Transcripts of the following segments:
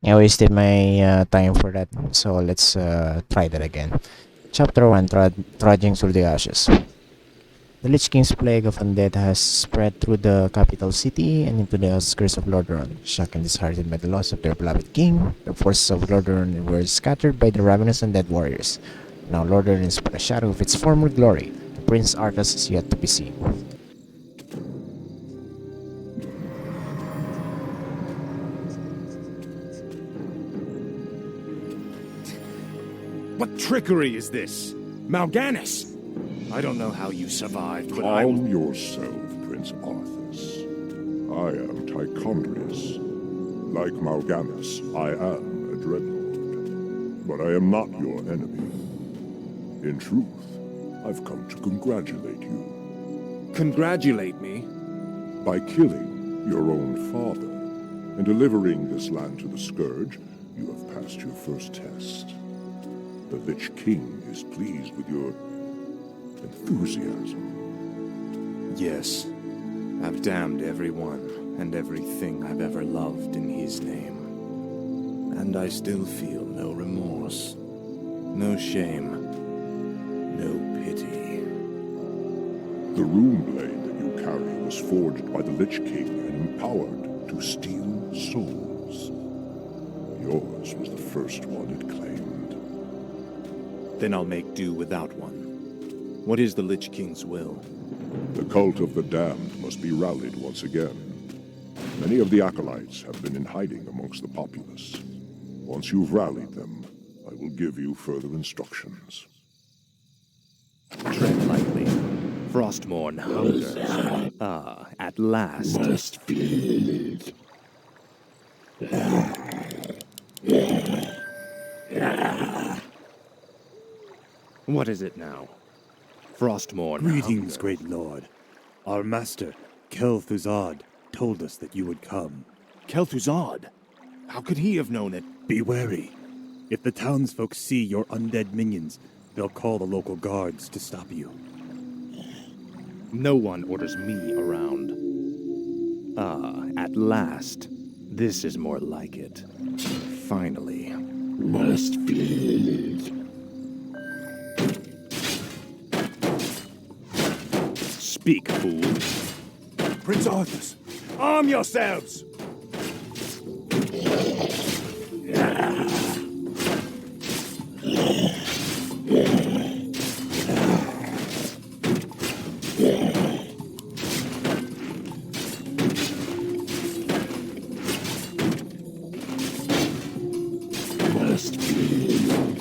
I wasted my time for that, so let's try that again. Chapter 1, Trudging Through the Ashes. The Lich King's plague of undead has spread through the capital city and into the outskirts of Lordaeron. Shocked and disheartened by the loss of their beloved king, the forces of Lordaeron were scattered by the ravenous undead warriors. Now Lordaeron is but a shadow of its former glory. Prince Arthas is yet to be seen. What trickery is this? Mal'Ganis! I don't know how you survived, but I Calm will... yourself, Prince Arthas. I am Tichondrius. Like Mal'Ganis, I am a Dreadlord. But I am not your enemy. In truth, I've come to congratulate you. Congratulate me? By killing your own father and delivering this land to the Scourge, you have passed your first test. The Lich King is pleased with your enthusiasm. Yes. I've damned everyone and everything I've ever loved in his name. And I still feel no remorse, no shame, no pity. The rune blade that you carry was forged by the Lich King and empowered to steal souls. Yours was the first one it claimed. Then I'll make do without one. What is the Lich King's will? The cult of the damned must be rallied once again. Many of the acolytes have been in hiding amongst the populace. Once you've rallied them, I will give you further instructions. Tread lightly. Frostmourne hungers. Ah, at last. Must feed. What is it now? Frostmourne Greetings, hunger. great lord. Our master, Kel'Thuzad, told us that you would come. Kel'Thuzad? How could he have known it? Be wary. If the townsfolk see your undead minions, they'll call the local guards to stop you. No one orders me around. Ah, at last. This is more like it. Finally. Must feed. Speak, fool. Prince Arthas, arm yourselves! Must feed.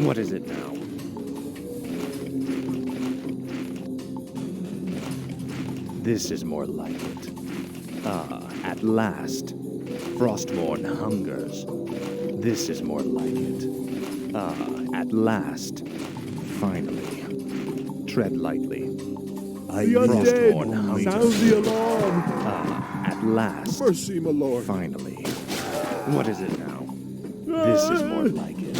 What is it now? This is more like it. Ah, at last. Frostmourne hungers. This is more like it. Ah, at last. Finally. Tread lightly. I The Frostmourne undead! hungers. Sound the alarm! Ah, at last. Mercy, my lord! Finally. What is it now? This is more like it.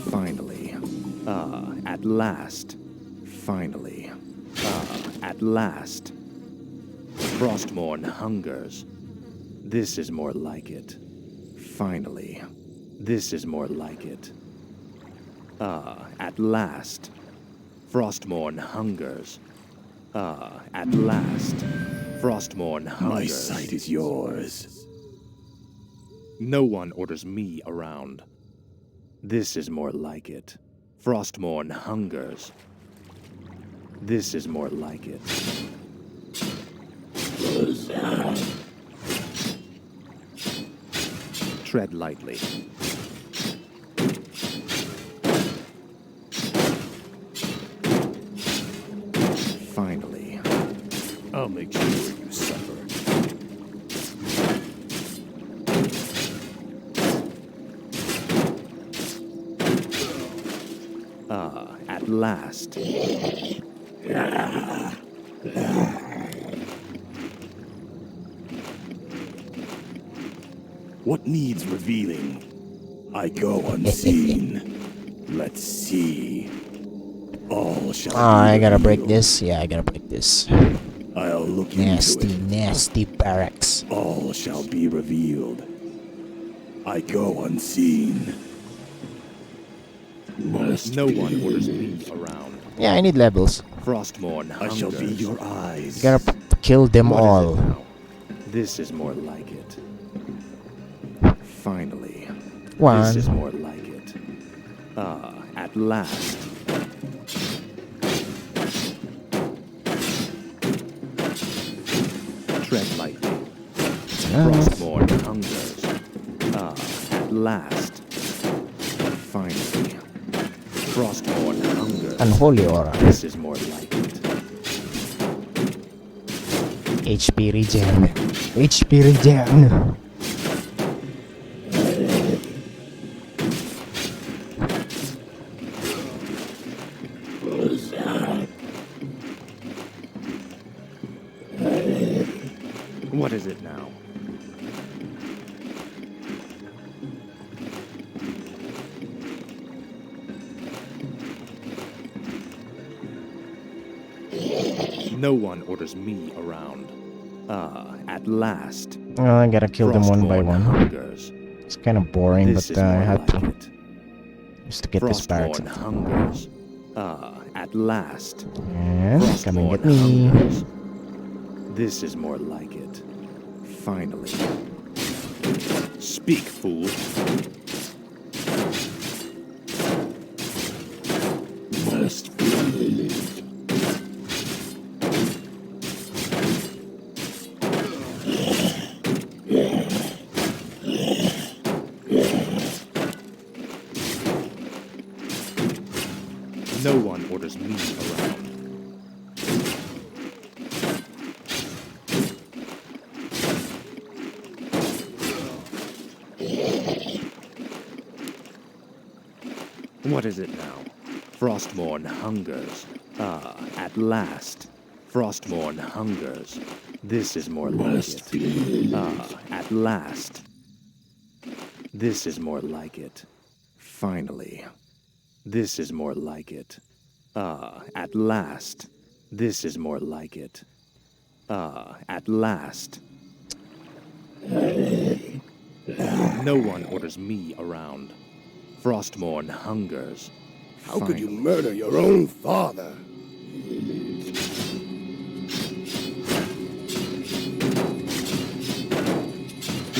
Finally. Ah, at last. Finally. Ah, at last. Frostmourne hungers. This is more like it. Finally. This is more like it. Ah, at last. Frostmourne hungers. Ah, at last. Frostmourne hungers. My sight is yours. No one orders me around. This is more like it. Frostmourne hungers. This is more like it. Tread lightly. Finally. I'll make sure you suffer. Ah, at last. What needs revealing? I go unseen. Let's see. All shall be I gotta break revealed. this. Yeah, I gotta break this. I'll look Nasty, into it. nasty barracks. All shall be revealed. I go unseen. No one orders me around. Yeah, I need levels. Frostmourne I shall be hungers. your eyes. Gotta kill them What is all. it now? This is more like it. Finally. This is One. more like it. At last. Tread lightly. Frostmourne hungers. At last. Finally. Frostmourne hungers. Unholy aura. This is more like it. HP regen. HP regen. What is it now? No one orders me around. At last. Well, I gotta kill them one by Frostmourne one. hungers. It's kind of boring, This but is I more have like to it. just to get this barracks. Frostmourne hungers. At last. Yes, come and Frostmourne get me. hungers. This is more like it. Finally. Speak, fool. Must be. No one orders me around. What is it now? Frostmourne hungers. At last. Frostmourne hungers. This is more like Must it. be. At last. This is more like it. Finally. This is more like it. At last. This is more like it. At last. No one orders me around. Frostmourne hungers. How could you Finally. murder your own father?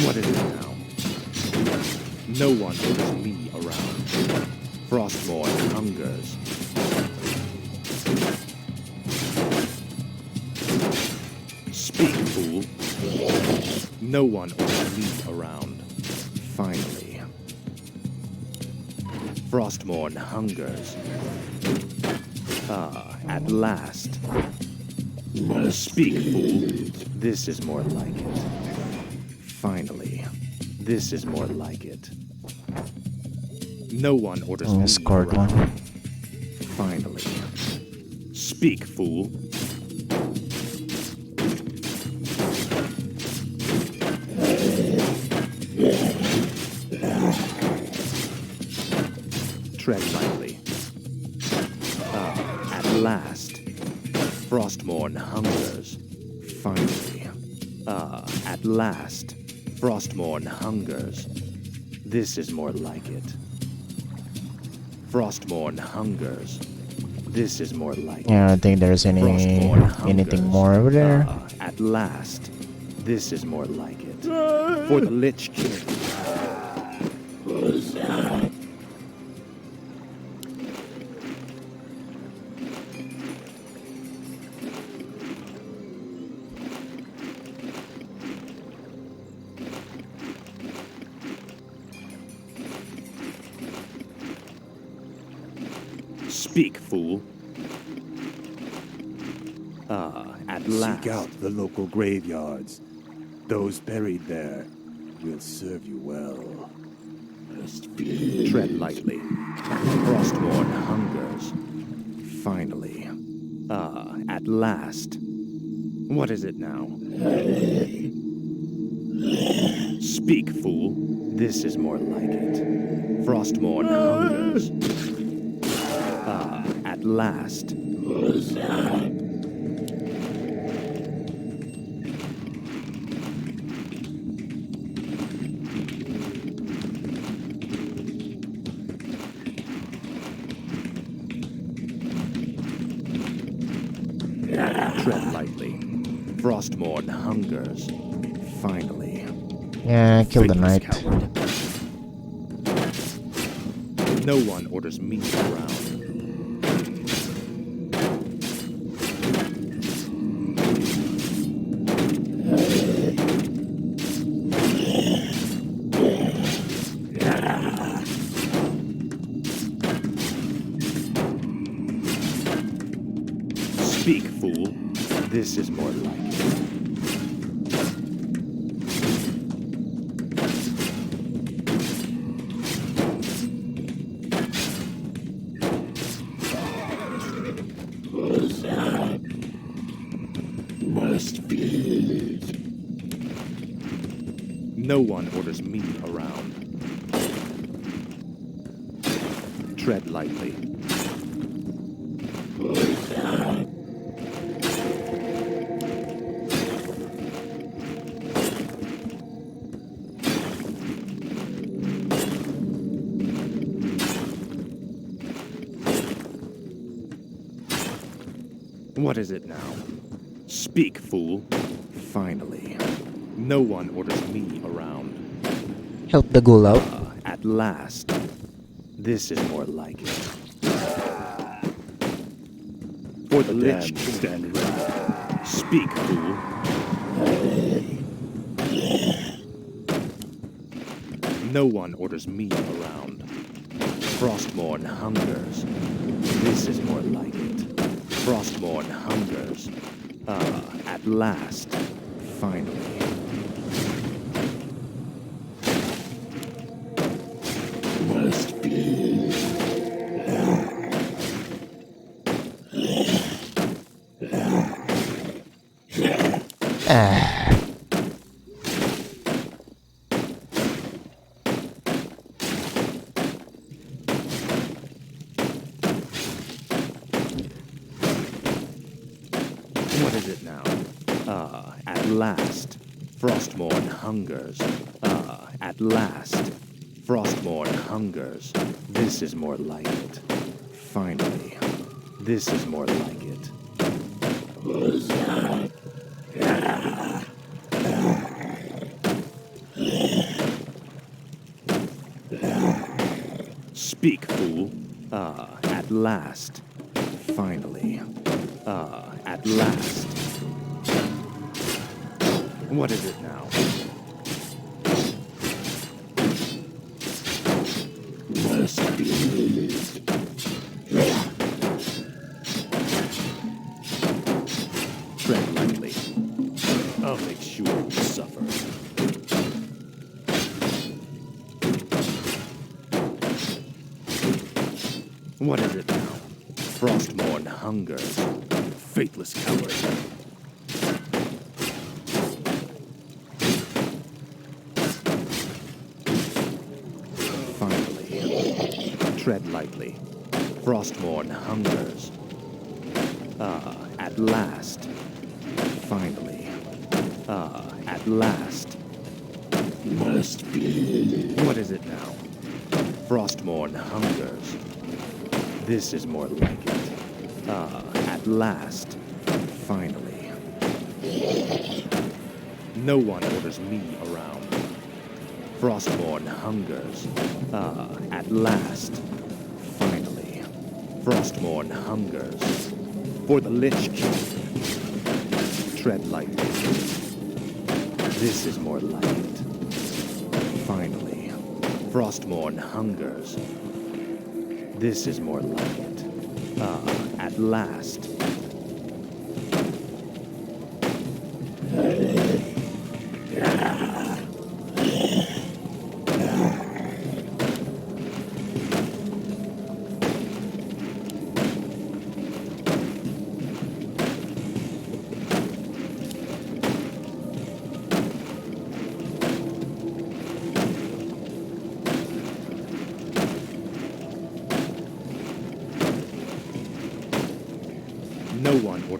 What is it now? No one orders me around. Frostmourne hungers. Speak, fool. No one orders me around. Finally. Frostmourne hungers. At last. Speak, fool. This is more like it. Finally. This is more like it. No one orders I me scored around. one. Finally. Speak, fool. Tread lightly. At last. Frostmourne hungers. Finally. At last. Frostmourne hungers. This is more like it. Frostmourne hungers. This is more like Yeah, I it. don't think there's Frostmourne anything hungers. more over there. At last. This is more like it. For the Lich King. Speak, fool. At last. Seek out the local graveyards. Those buried there will serve you well. Must be. Tread lightly. Frostmourne hungers. Finally. At last. What is it now? Speak, fool. This is more like it. Frostmourne hungers. At last. Tread lightly. Frostmourne hungers. Finally. Yeah, kill the Faithless knight. coward. No one orders me around. Speak, fool. This is more like it. Must be. No one orders me around. Tread lightly. What is it now? Speak, fool. Finally. No one orders me around. Help the ghoul out. At last. This is more like it. For the Lich King. Stand ready. Speak, fool. No one orders me around. Frostmourne hungers. This is more like it. Frostmourne hungers. At last. Finally. Must be. Ah, What is it now? At last. Frostmourne hungers. At last. Frostmourne hungers. This is more like it. Finally. This is more like it. Speak, fool. At last. Finally. At last. What is it now? Must be. Tread lightly. I'll make sure you suffer. What is it now? Frostmourne hungers. Faithless coward. Finally. Tread lightly. Frostmourne hungers. At last. Finally. At last. Must be. What is it now? Frostmourne hungers. This is more like it. At last. Finally. No one orders me around. Frostmourne hungers. At last. Finally. Frostmourne hungers. For the Lich King. Tread lightly. This is more like it. Finally. Frostmourne hungers. This is more like it. At last.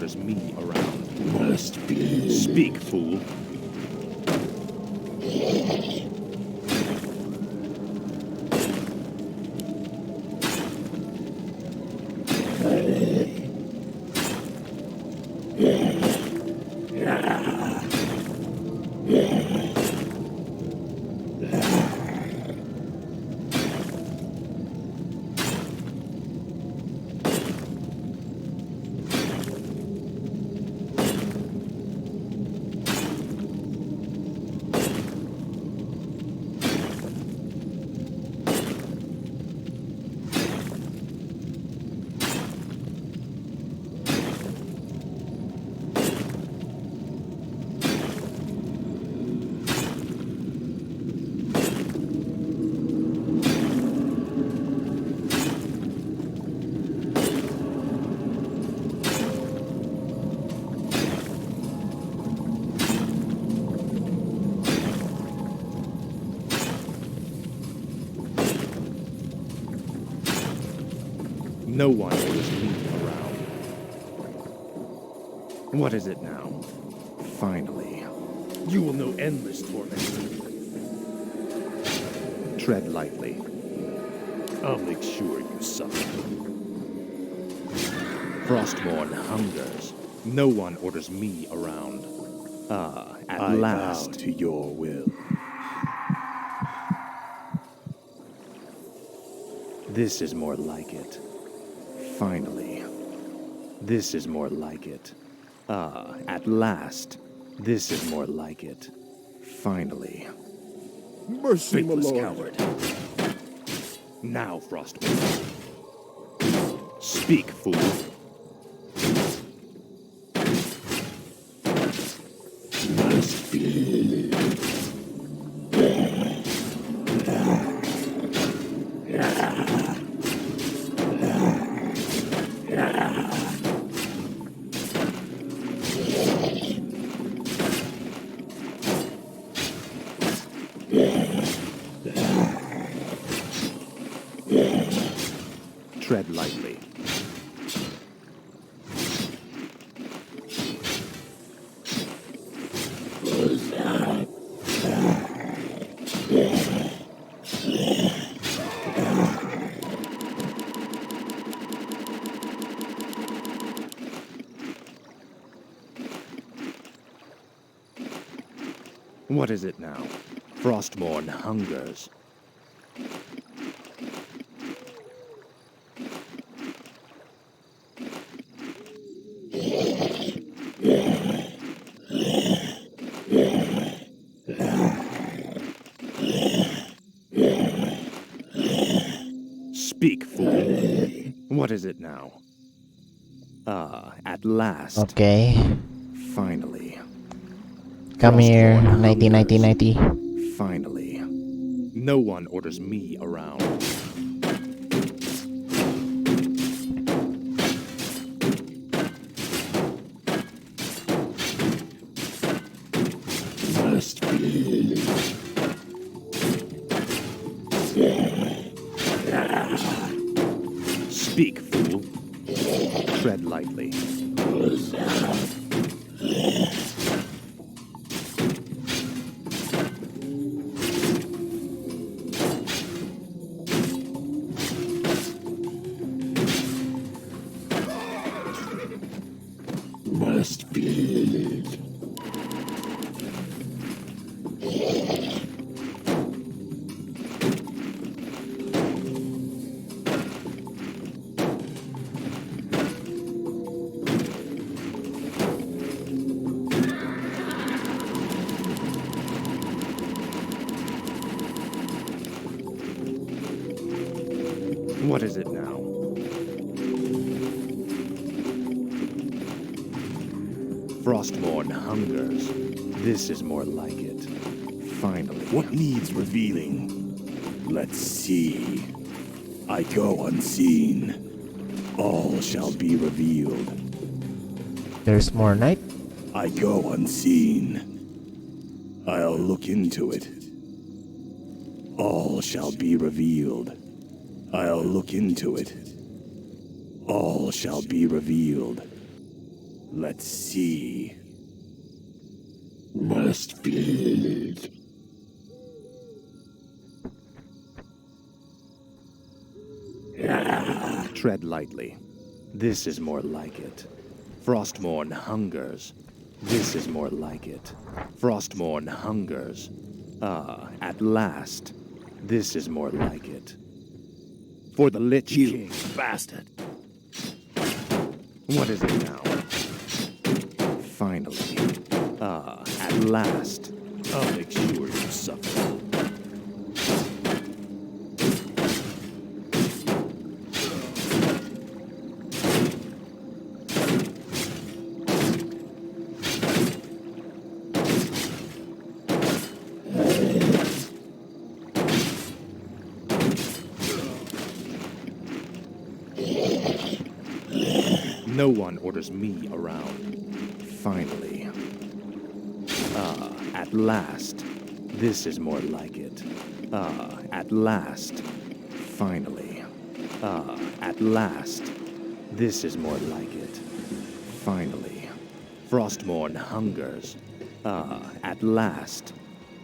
orders me around. Must be. Speak, fool. No one orders me around. What is it now? Finally. You will know endless torment. Tread lightly. I'll make sure you suffer. Frostmourne hungers. No one orders me around. At I last. bow to your will. This is more like it. Finally. This is more like it. At last. This is more like it. Finally. Mercy, my Faithless lord. coward. Now, Frostmourne. Speak, fool. Must be. Tread lightly. What is it now? Frostmourne hungers. Speak, fool. What is it now? At last. Okay. Finally. Come here. Frostmourne 90, 90, hungers. 90. Finally. No one orders me around. Must be. Speak, fool. Tread lightly. Must be. What is it now? Frostmourne hungers. This is more like it. Finally. What needs revealing? Let's see. I go unseen. All shall be revealed. There's more night. I go unseen. I'll look into it. All shall be revealed. I'll look into it. All shall be revealed. Let's see. Must build. Tread lightly. This is more like it. Frostmourne hungers. This is more like it. Frostmourne hungers. At last. This is more like it. For the Lich King. Bastard. What is it now? Finally. At last. I'll make sure you suffer. No one orders me around. Finally. At last. This is more like it. At last. Finally. At last. This is more like it. Finally. Frostmourne hungers. At last.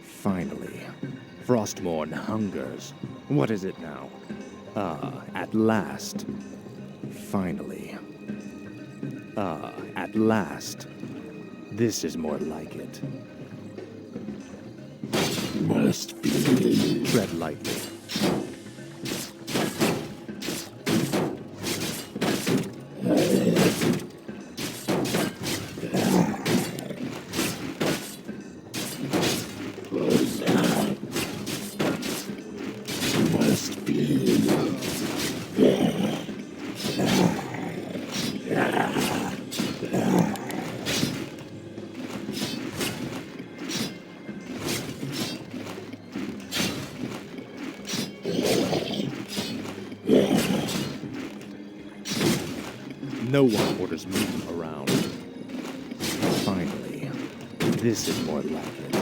Finally. Frostmourne hungers. What is it now? At last. Finally. At last. This is more like it. Must build. Tread lightly. Must build. No one orders me around. Finally. This is more like it.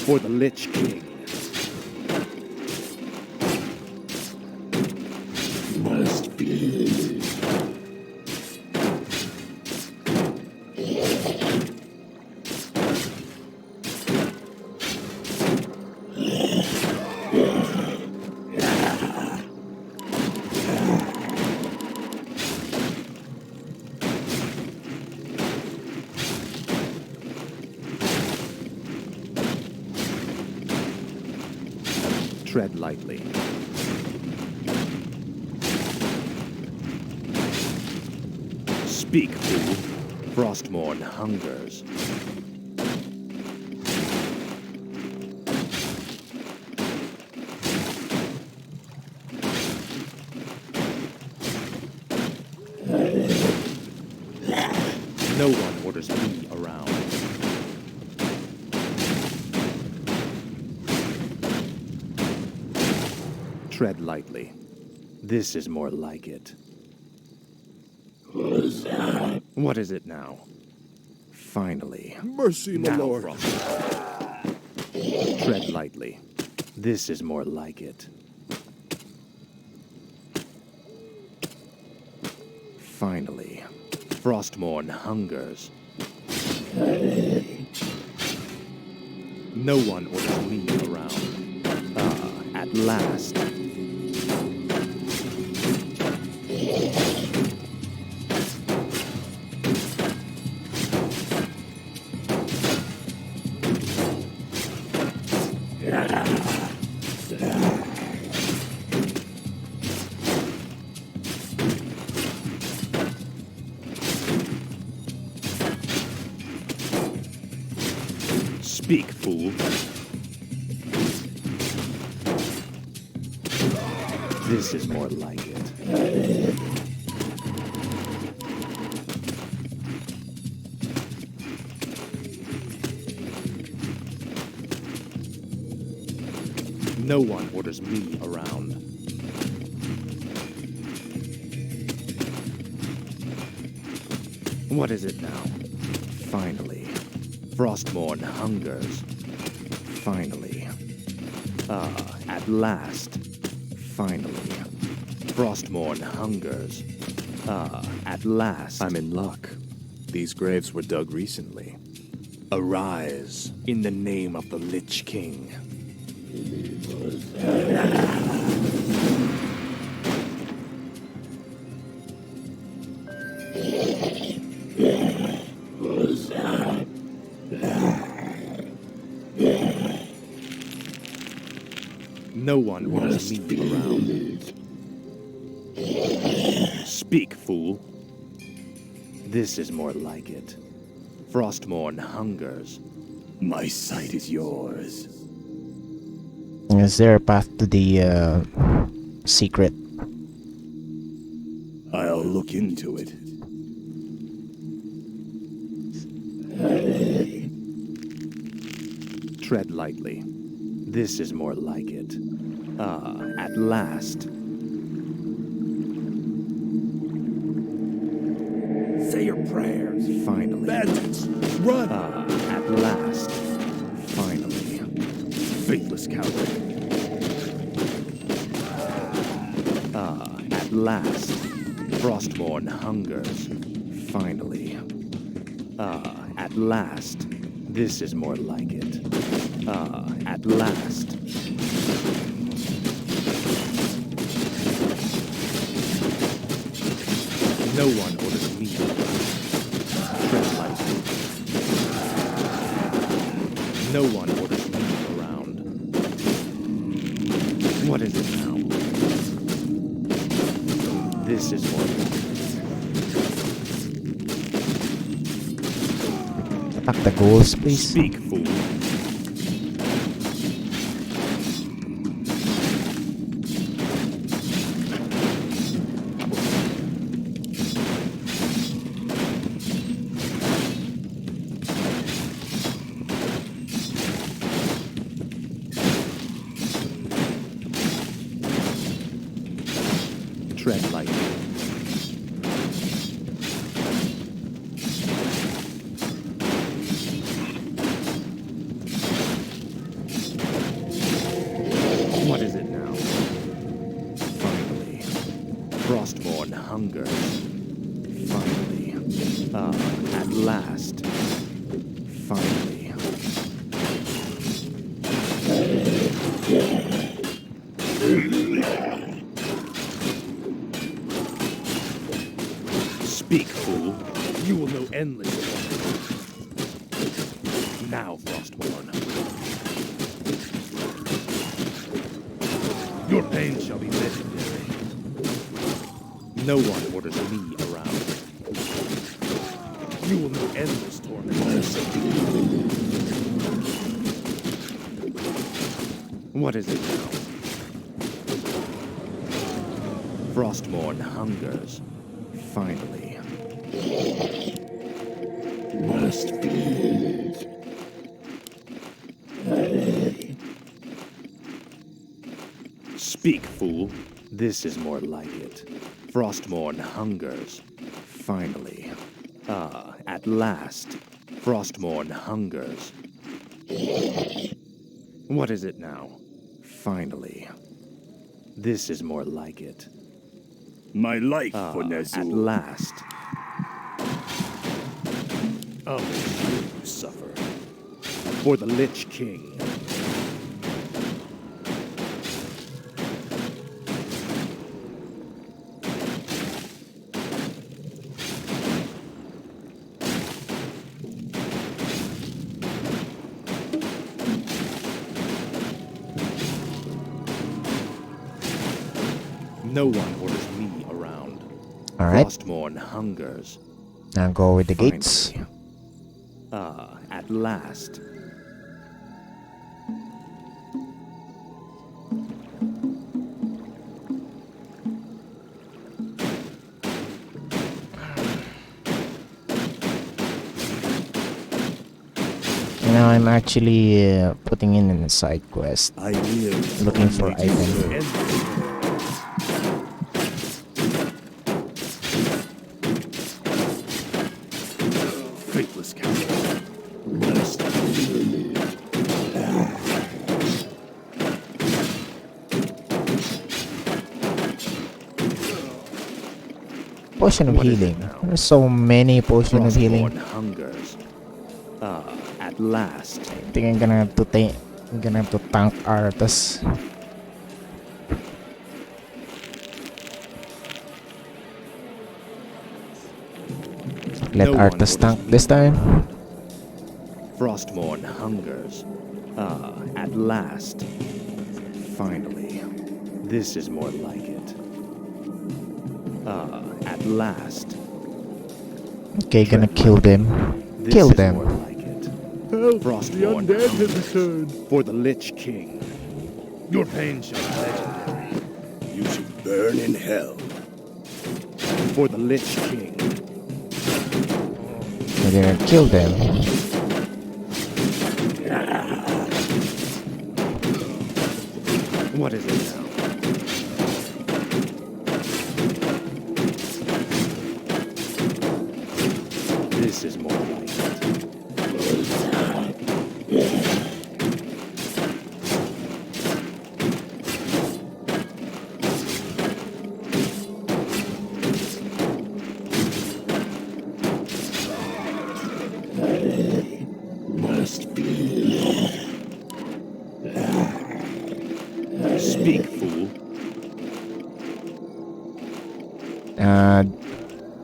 For the Lich King. Must build. Tread lightly. Speak, fool. Frostmourne hungers. No one orders me around. Tread lightly. This is more like it. What is it now? Finally. Mercy, my Now, lord. Frost. Tread lightly. This is more like it. Finally. Frostmourne hungers. No one orders me around. At last. Speak, fool. This is more like it. No one orders me around. What is it now? Finally. Frostmourne hungers. Finally. At last. Finally. Frostmourne hungers. At last. I'm in luck. These graves were dug recently. Arise in the name of the Lich King. No one orders me around. Speak, fool. This is more like it. Frostmourne hungers. My sight is yours. Is there a path to the secret? I'll look into it. Tread lightly. This is more like it. Ah, at last. Say your prayers. Finally. Bandits, run! Ah, at last. Finally. Faithless coward. Ah, at last. Frostmourne hungers. Finally. Ah, at last. This is more like it. Ah, at last. No one orders me. Tread lightly. No one orders me around. What is it now? This is more like Attack the ghouls, please. Speak, fool. Tread lightly. What is it now? Finally. Frostmourne hungers. Finally. Ah, at last. Finally. Speak, fool. You will know endless torment. Now, Frostmourne. Your pain shall be legendary. No one orders me around. You will know endless torment. What is it now? Frostmourne hungers. Finally. Must be. Speak, fool. This is more like it. Frostmourne hungers. Finally. Ah, at last. Frostmourne hungers. What is it now? Finally. This is more like it. My life Ah, for at Nezul. last. Oh, you suffer. For the Lich King. No one orders me around. Alright, Frostmourne hungers. now go with the Finally. gates. Ah, at last. Now I'm actually putting in a side quest. I live Looking for only to item. serve. Endless Faithless coward. Must be. Potion of What is it healing. now? There's so many potion of healing. Frostborn hungers. At last. I think I'm gonna have to tank Arthas. Let No one Arthas will tank defeat this time. Frostborn hungers. At last. Finally. This is more like it. At last. Okay, gonna kill them. This Kill is them. more like it. Frostborn hungers. For the Lich King. Your pain shall be legendary. You should burn in hell. For the Lich King. We're gonna kill them. What is it now? This is more like it. Must be. Speak, fool.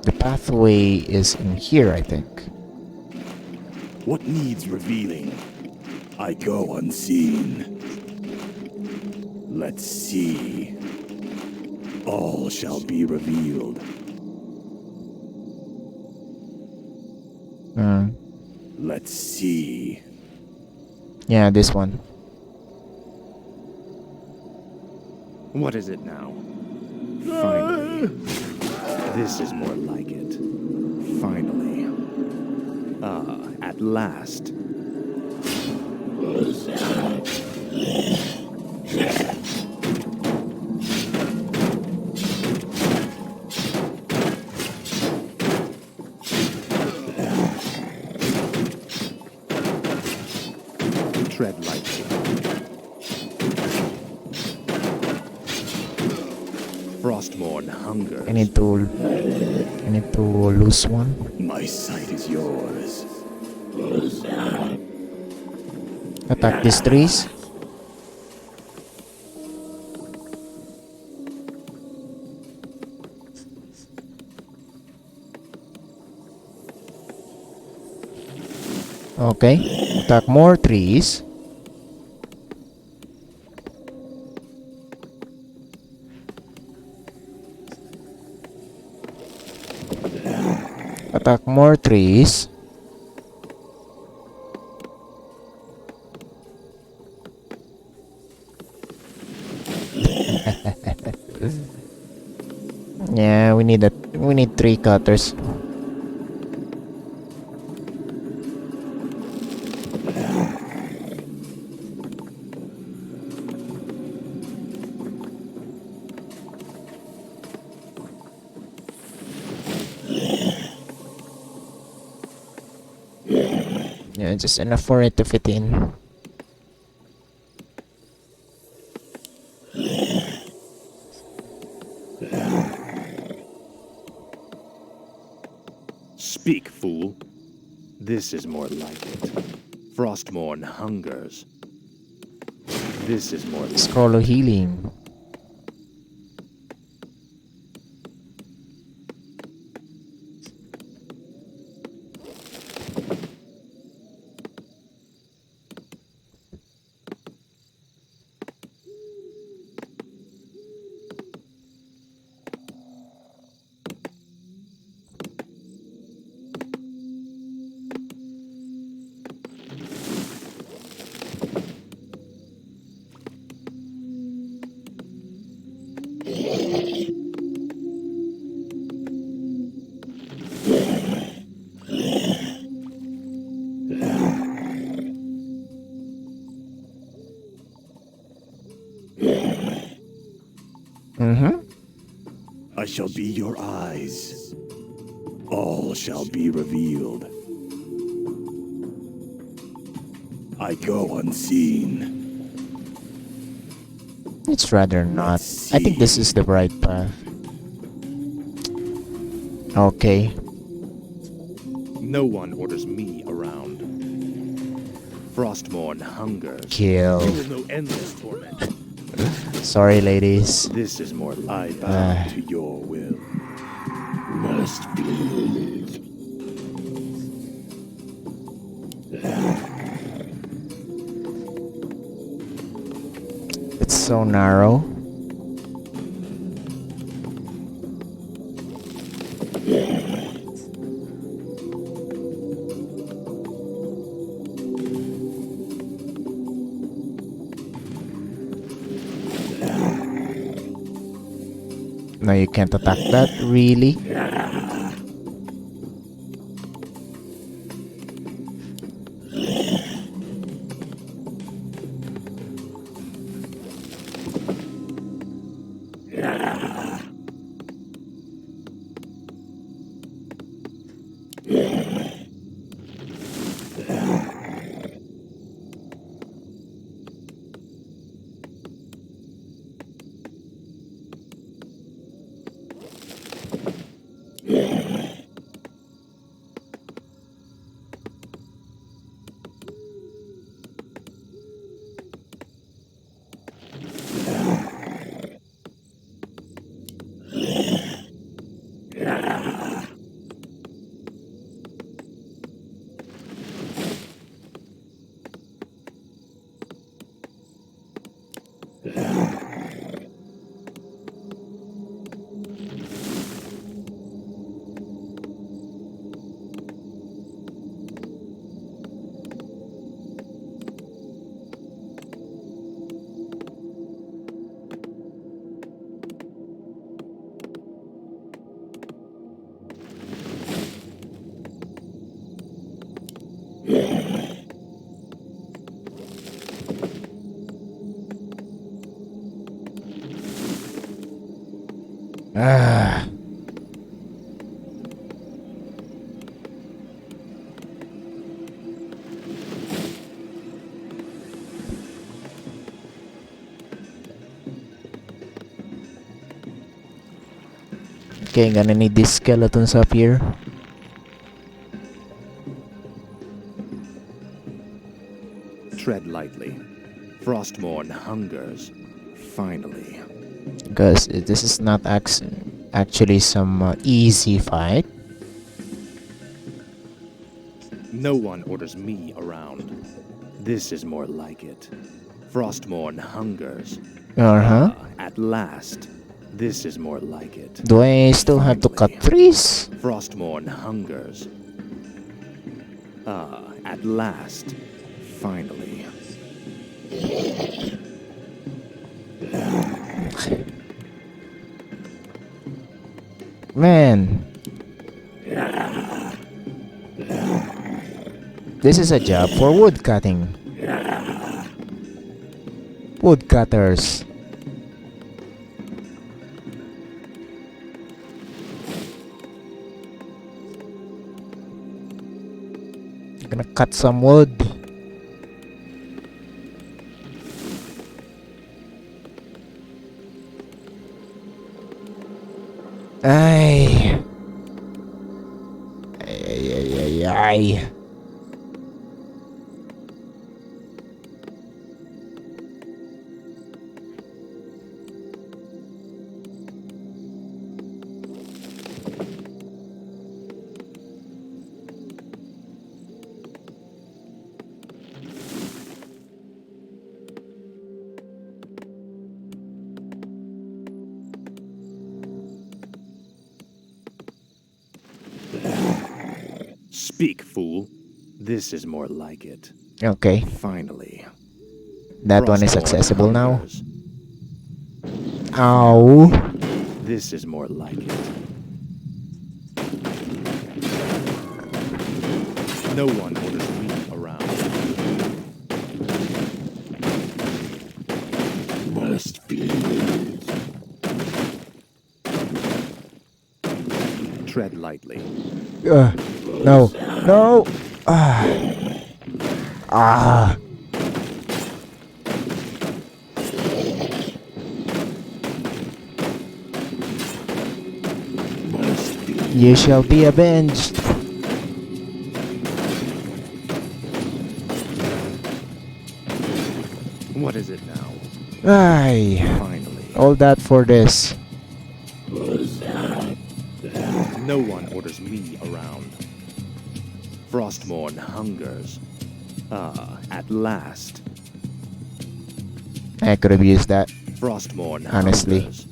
The pathway is in here, I think. What needs revealing? I go unseen. Let's see. All shall be revealed. Let's see. Yeah, this one. What is it now? Finally. This is more like it. Finally. At last. Tread lightly. Frostborn hunger. I need to lose one. My sight is yours. Attack these trees. Okay. Attack more trees. Attack more trees. Yeah, we need 3 cutters. Yeah, just enough for it to fit in. Speak, fool. This is more like it. Frostborn hungers. This is more like Scroll of healing. I shall be your eyes. All shall be revealed. I go unseen. It's rather not. I think this is the right path. Okay. No one orders me around. Frostmourne hungers. Kill. You will know endless torment. Sorry, ladies. This is more I like bow to your will. Must bleed. It's so narrow. No, you can't attack that, really? Ah. Okay, gonna need these skeletons up here. tread lightly. Frostmourne hungers. Finally. Because this is not actually some easy fight. No one orders me around. This is more like it. Frostmourne hungers. Uh-huh. At last. This is more like it. Do I still have to cut trees? Frostmourne hungers. At last. Finally. Man. This is a job for wood cutting. Woodcutters. Gonna cut some wood. Ay. Ay. Speak, fool. This is more like it. Okay, Finally. that one is Frostmourne accessible now. hungers. Ow. This is more like it. No one orders me around. Must be. Tread lightly. No. No. Ah. Must be. You shall be avenged. What is it now? Aye. Finally. All that for this. No one orders me around. Frostmourne hungers. At last. I could have used that. Frostmourne Honestly. hungers.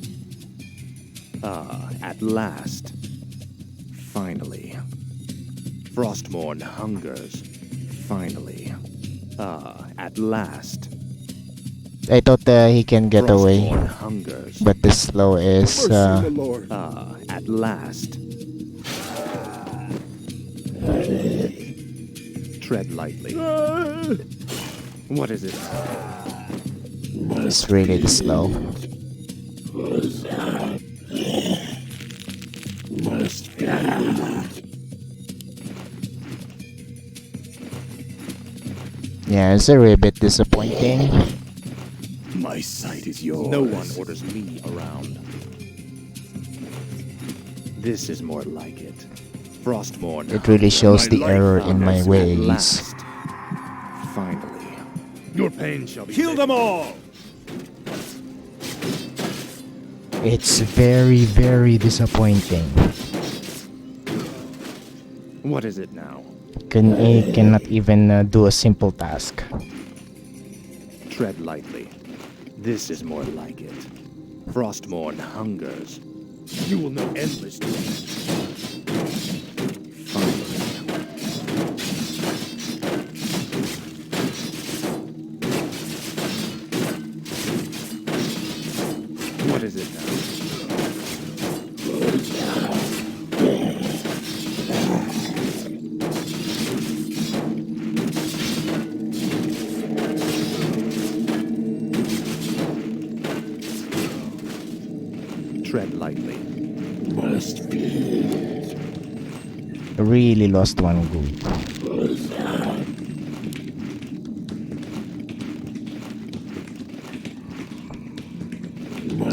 At last. Finally. Frostmourne hungers. Finally. At last. I thought he can get away, Frostmourne hungers. but the slow is Mercy, my lord. At last. Tread lightly. What is it? it's really the slow. Yeah, it's a really bit disappointing. My sight is yours. No one orders me around. This is more like it. Frostmourne. It really shows the My life error in my At ways. last. Finally. Your pain shall be Kill them all! It's very, very disappointing. What is it now? He cannot even do a simple task. Tread lightly. This is more like it. Frostmourne hungers. You will know endless dreams. What is it now? Tread lightly. Must be. Really lost one good.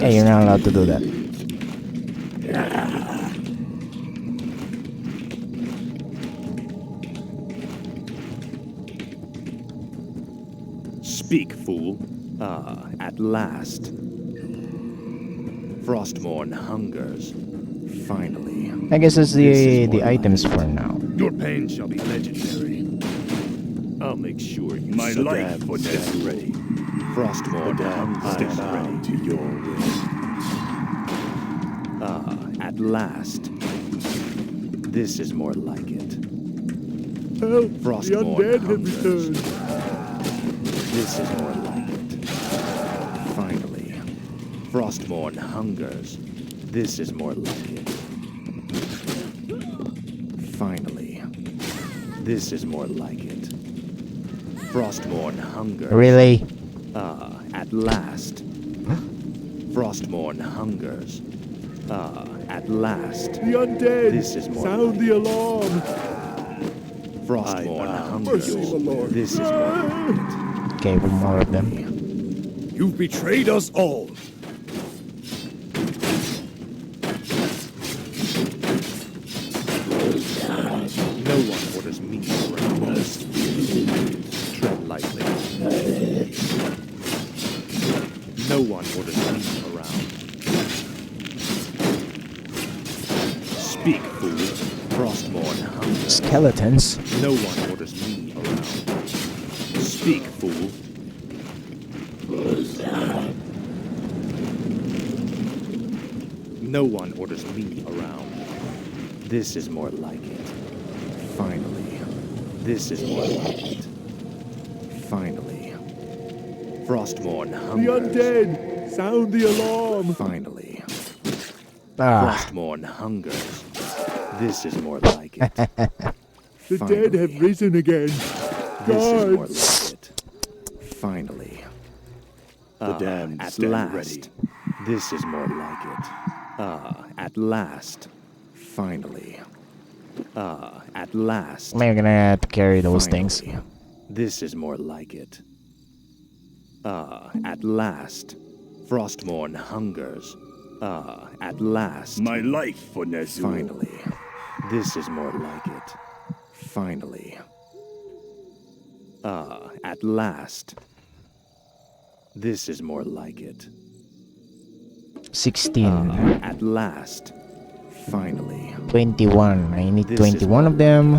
Hey, you're not allowed to do that. Speak, fool. At last. Frostmourne hungers. Finally. I guess it's This is the more items like for now. Your pain shall be legendary. I'll make sure you My stand life for death ready. Frostmourne hungers. Stand ready to your will. At last. This is more like it. Help! Frostmourne hungers. This is more like it. Finally. Frostmourne hungers. This is more like it. Finally. This is more like it. Frostmourne hungers. Really? At last. Frostmourne hungers. At last. The undead! This is more Sound like the alarm! Frostmourne I hungers. mercy, my lord. This is more like it. Okay, one more of them. You've betrayed us all! No one orders me around. Tread lightly. No one orders me around. Speak, fool. Frostmourne hungers. Skeletons? No one orders me around. Speak, fool. No one orders me around. This is more like it. Finally. This is more like it. Finally. Frostmourne The hungers. undead! Sound the alarm! Finally. Ah, Frostmourne hungers. This is more like it. The Finally. dead have risen again! This is more Guards! like it. Finally. The damned At stand last. ready. This is more like it. At last. Finally. At last. I'm gonna have to carry those things. Finally. This is more like it. At last. Frostmourne hungers. At last. My life for Nezul. Finally. This is more like it. Finally. At last. This is more like it. 16. At last. Finally. 21. I need This 21 is of them.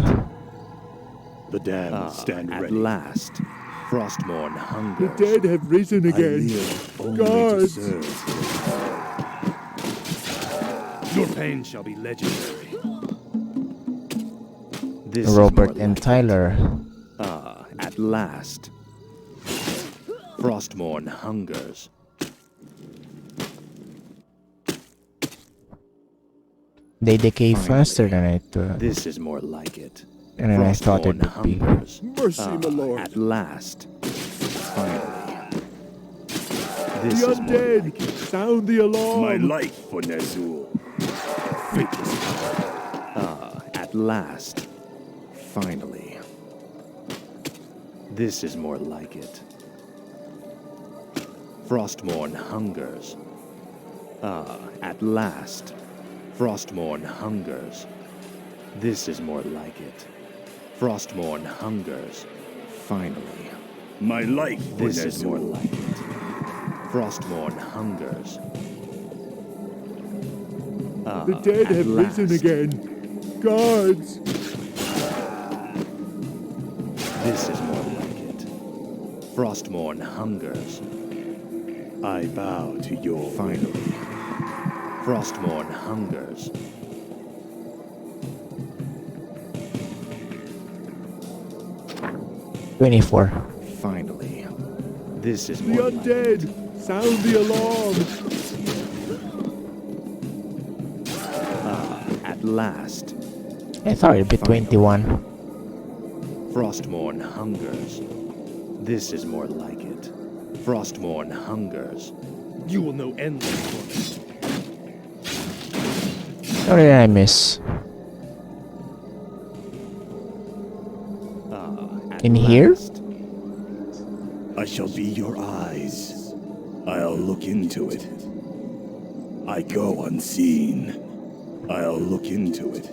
The damned stand At ready. last. Frostmourne hungers. Dead have risen I again. live only to Guards! serve. Your pain shall be legendary. This is Robert more and like Tyler. At last. Frostmourne hungers. They decay Finally. faster than This is more like it. than I thought it Frostmourne would be. hungers. Mercy, my lord. At last. Finally. This The is more undead! like it. Sound the alarm! My life for Nezul. Faithless. At last. Finally. This is more like it. Frostmourne hungers. At last. Frostmourne hungers. This is more like it. Frostmourne hungers. Finally. My life for This is more Nezul. like it. Frostmourne hungers. The dead at have risen last. again. Guards! This is more like it. Frostmourne hungers. I bow to your Finally. Frostmourne hungers. will. 24. Finally. This is The more like it. undead! Sound the alarm! At last. I thought it'd be 21. Frostmourne hungers. This is more like it. Frostmourne hungers. You will know endless. What did I miss? At In here? last. I shall be your eyes. I'll look into it. I go unseen. I'll look into it.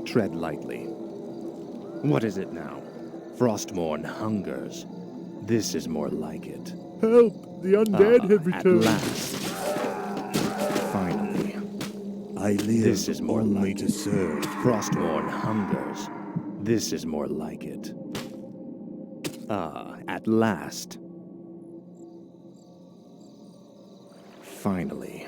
Tread lightly. What is it now? Frostmourne hungers. This is more like it. Help! The undead have At returned. last. Finally. I live This is more only like to it. serve. Frostmourne hungers. This is more like it. At last. Finally.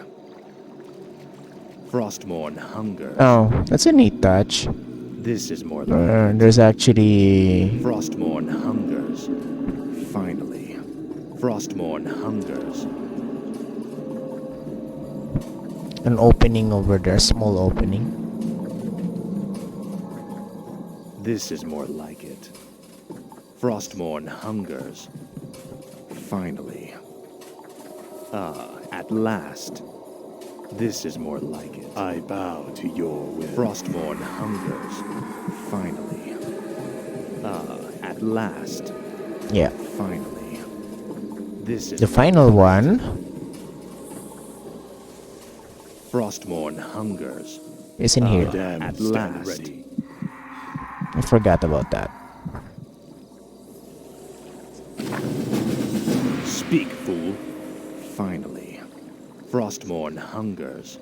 Frostmourne hungers. Oh, that's a neat touch. This is more like it. There's actually Frostmourne hungers. Finally. Frostmourne hungers. an opening over there, small opening. This is more like it. Frostmourne hungers. Finally. At last. This is more like it. I bow to your will. Frostmourne hungers. Finally. At last. Yeah. Finally. This is The final one Frostmourne hungers. is in here. Damn, At stand last. ready. I forgot about that. Speak, fool. Finally. Frostmourne hungers.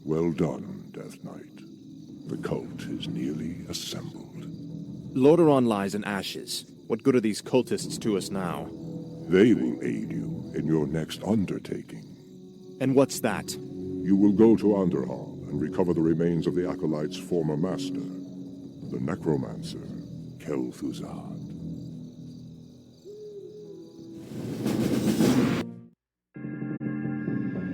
Well done, Death Knight. The cult is nearly assembled. Lordaeron lies in ashes. What good are these cultists to us now? They will aid you in your next undertaking. And what's that? You will go to Underhall and recover the remains of the Acolyte's former master, the necromancer, Kel'Thuzad.